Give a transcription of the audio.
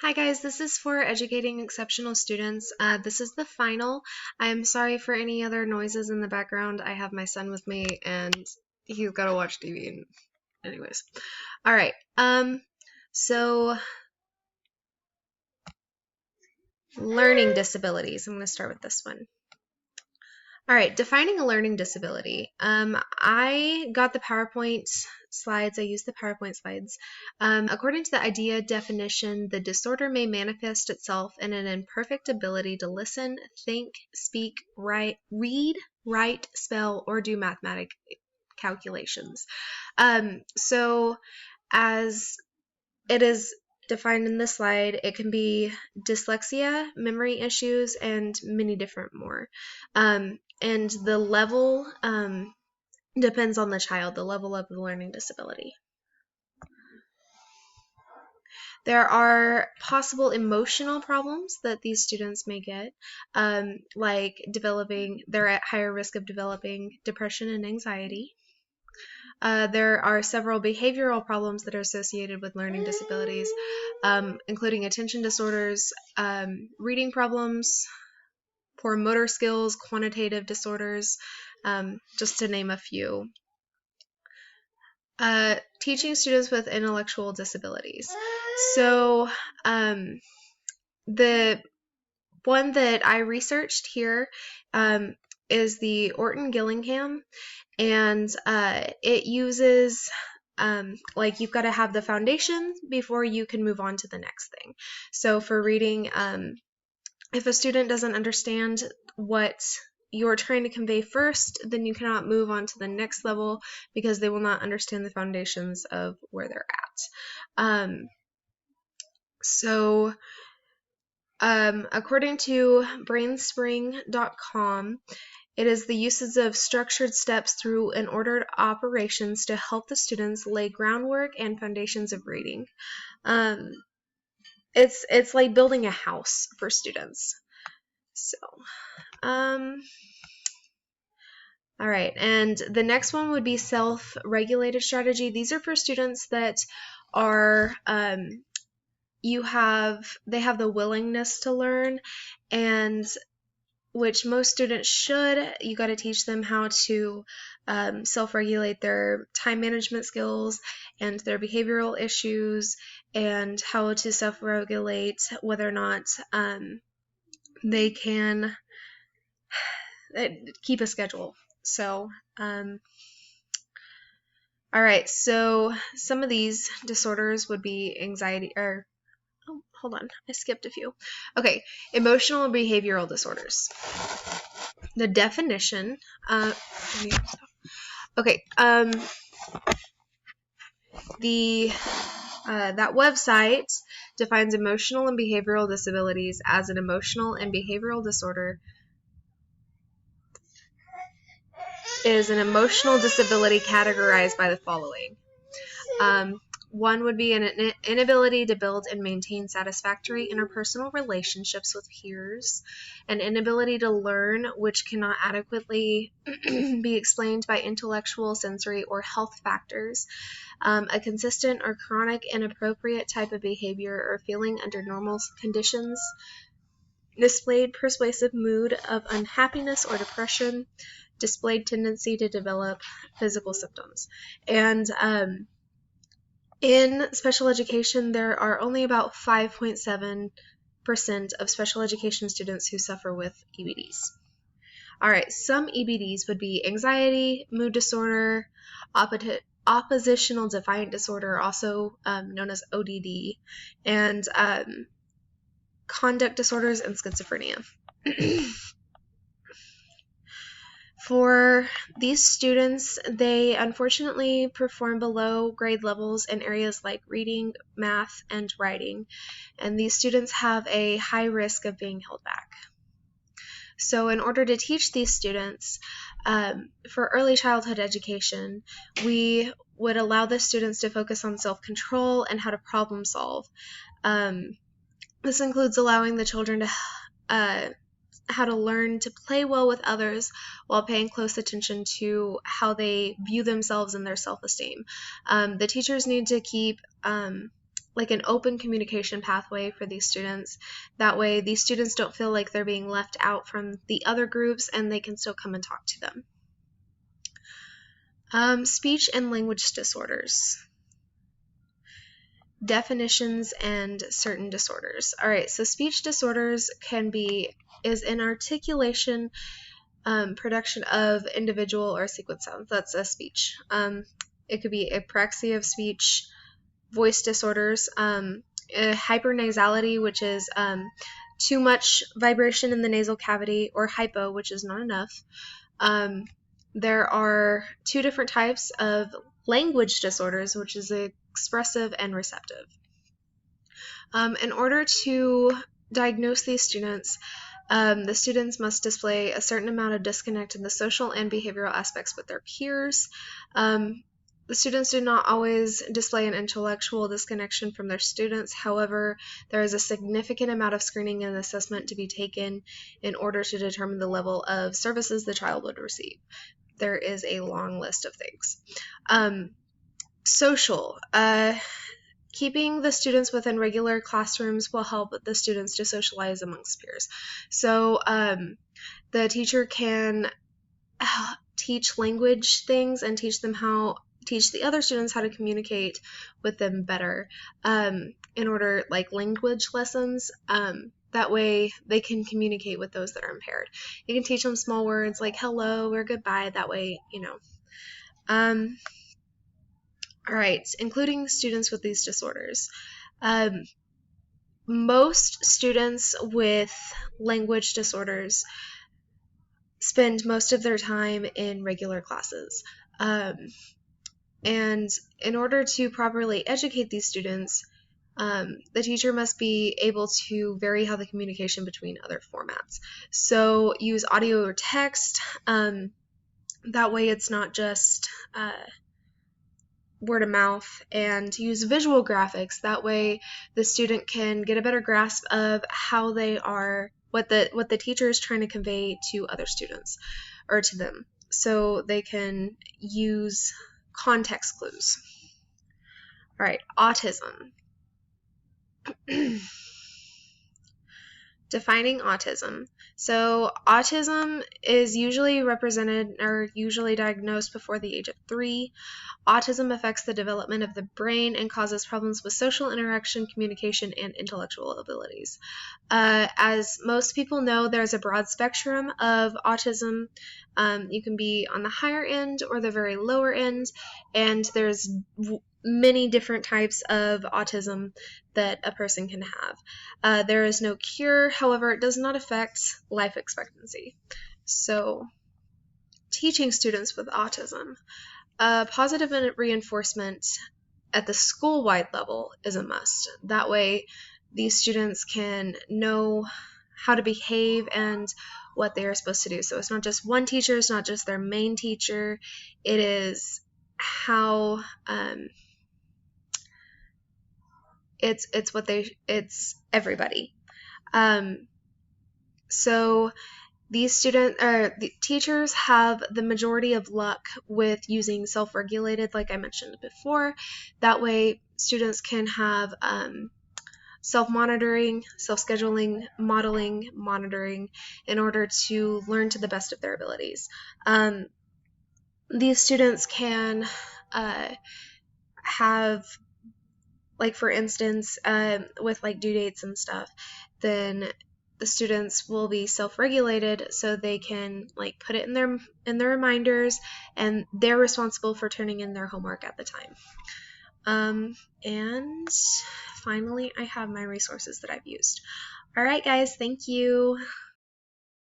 Hi guys, this is for educating exceptional students. This is the final. I'm sorry for any other noises in the background. I have my son with me and he's got to watch TV. And anyways, all right. So learning disabilities. I'm going to start with this one. All right, defining a learning disability. I got the PowerPoint slides. I used the PowerPoint slides. According to the IDEA definition, the disorder may manifest itself in an imperfect ability to listen, think, speak, read, write, spell, or do mathematic calculations. So as it is defined in this slide, it can be dyslexia, memory issues, and many different more. And the level depends on the child, the level of the learning disability. There are possible emotional problems that these students may get, like they're at higher risk of developing depression and anxiety. There are several behavioral problems that are associated with learning disabilities, including attention disorders, reading problems, poor motor skills, quantitative disorders, just to name a few. Teaching students with intellectual disabilities. So the one that I researched here is the Orton-Gillingham, and it uses like you've got to have the foundation before you can move on to the next thing. So for reading, if a student doesn't understand what you're trying to convey first, then you cannot move on to the next level because they will not understand the foundations of where they're at. According to brainspring.com, it is the uses of structured steps through an ordered operations to help the students lay groundwork and foundations of reading. It's like building a house for students. So, all right, and the next one would be self-regulated strategy. These are for students that are they have the willingness to learn, and which most students should. You got to teach them how to self-regulate their time management skills and their behavioral issues, and how to self-regulate whether or not they can keep a schedule. So, all right, so some of these disorders would be anxiety, or hold on, I skipped a few. Okay, emotional and behavioral disorders. The definition, okay, that website defines emotional and behavioral disabilities as an emotional and behavioral disorder is an emotional disability categorized by the following. One would be an inability to build and maintain satisfactory interpersonal relationships with peers, an inability to learn which cannot adequately be explained by intellectual, sensory, or health factors, a consistent or chronic inappropriate type of behavior or feeling under normal conditions, displayed persuasive mood of unhappiness or depression, displayed tendency to develop physical symptoms. And in special education, there are only about 5.7% of special education students who suffer with EBDs. All right, some EBDs would be anxiety, mood disorder, oppositional defiant disorder, also known as ODD, and conduct disorders and schizophrenia. For these students, they unfortunately perform below grade levels in areas like reading, math, and writing, and these students have a high risk of being held back. So in order to teach these students, for early childhood education, we would allow the students to focus on self-control and how to problem solve. This includes allowing the children to how to learn to play well with others while paying close attention to how they view themselves and their self-esteem. The teachers need to keep like an open communication pathway for these students. That way these students don't feel like they're being left out from the other groups and they can still come and talk to them. Speech and language disorders. Definitions and certain disorders. All right, so speech disorders is an articulation, production of individual or sequence sounds. That's a speech. It could be apraxia of speech, voice disorders, hypernasality, which is too much vibration in the nasal cavity, or hypo, which is not enough. There are two different types of language disorders, which is expressive and receptive. In order to diagnose these students, the students must display a certain amount of disconnect in the social and behavioral aspects with their peers. The students do not always display an intellectual disconnection from their students. However, there is a significant amount of screening and assessment to be taken in order to determine the level of services the child would receive. There is a long list of things. Social. Keeping the students within regular classrooms will help the students to socialize amongst peers. So the teacher can teach language things and teach the other students how to communicate with them better, in order, like language lessons. That way they can communicate with those that are impaired. You can teach them small words like hello or goodbye. That way, you know. All right, including students with these disorders. Most students with language disorders spend most of their time in regular classes. And in order to properly educate these students, the teacher must be able to vary how the communication between other formats. So use audio or text. That way it's not just word of mouth, and use visual graphics. That way the student can get a better grasp of how they are, what the teacher is trying to convey to other students or to them. So they can use context clues. All right, autism. Defining autism. So autism is usually represented or usually diagnosed before the age of 3. Autism affects the development of the brain and causes problems with social interaction, communication, and intellectual abilities. As most people know, there's a broad spectrum of autism. You can be on the higher end or the very lower end, and there's many different types of autism that a person can have. There is no cure, however, it does not affect life expectancy. So, teaching students with autism. Positive reinforcement at the school-wide level is a must. That way, these students can know how to behave and what they are supposed to do. So it's not just one teacher, it's not just their main teacher, it is how it's everybody. So these the teachers have the majority of luck with using self-regulated, like I mentioned before. That way students can have self-monitoring, self-scheduling, modeling, monitoring in order to learn to the best of their abilities. These students can have, like for instance, with like due dates and stuff, then the students will be self-regulated, so they can like put it in their reminders, and they're responsible for turning in their homework at the time. And finally, I have my resources that I've used. All right, guys, thank you.